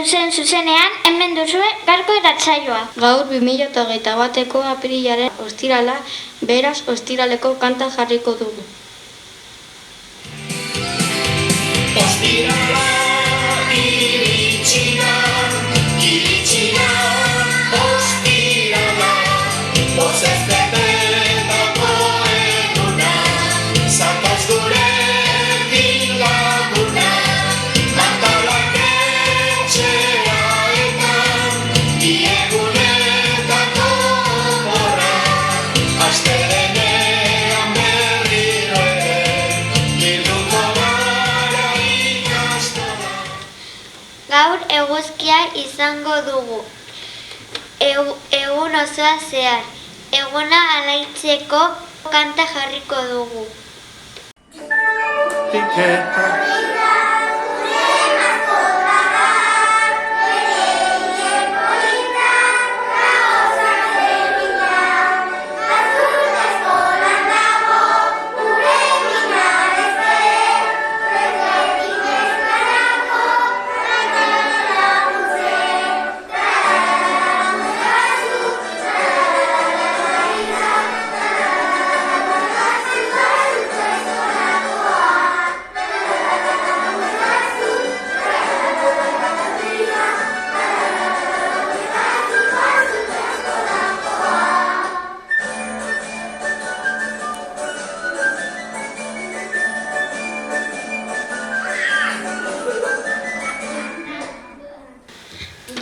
zuzenean, hemen duzue gaurko irratsaioa. Gaur 2021ko apirilaren ostirala, beraz ostiraleko kanta jarriko dugu. Ostirala iritsi da, ostirala, pozez betetako eguna, zatoz gurekin laguna, kantalak etxea eta diegunetako horra, astelenean berriro ere, bilduko gara ikastola. Gaur eguzkia izango dugu. Egun osoa zehar. Eguna alaitzeko kanta jarriko dugu.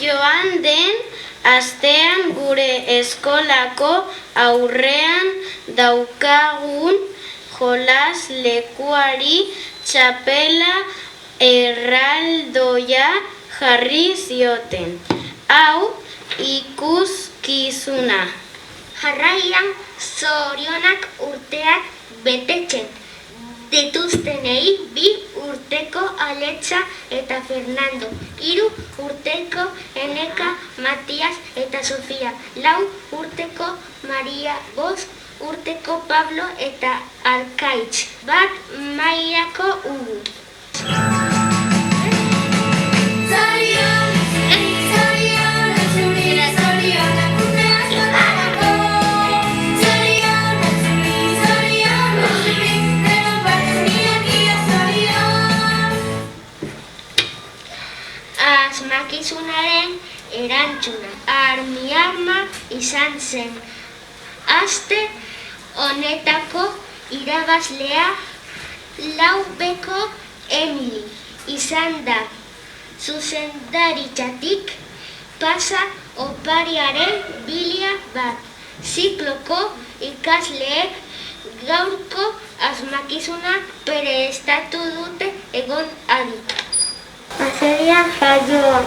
Joan den astean gure eskolako aurrean daukagun jolas lekuari txapela erraldoia jarri zioten. Hau ikuskizuna. Jarraian zorionak urteak betetzen dituztenei 2 urteko Aletxa eta Fernando, 3 urteko Eneka, Matias eta Sofia, 4 urteko Maria, 5 urteko Pablo eta Arkaitz, 1 mailako Ugu. Asmakizunaren erantzuna armiarma izan zen. Aste honetako irabazlea Laubeko Emili izan da. Zuzendaritzatik pasa opariaren bilia bat. Zikloko ikasleek gaurko asmakizuna prestatu dute egon adi. Masaria jaioa,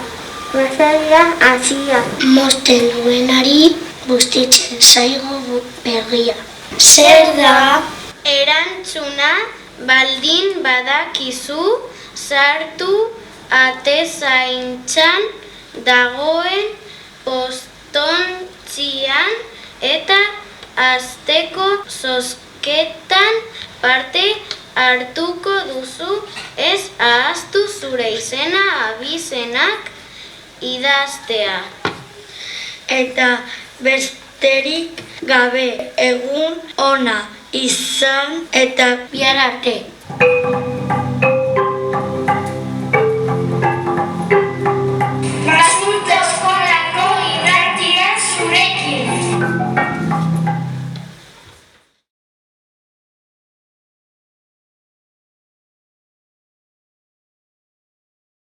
masaria hasia. Mozten duenari bustitzen zaigo berria. Zer da? Erantzuna baldin badakizu sartu atezaintzan dagoen postontzian eta asteko zozketan parte hartuko duzu, ez ahaztu zure izena abizenak idaztea. Eta besterik gabe egun ona izan eta bihar arte.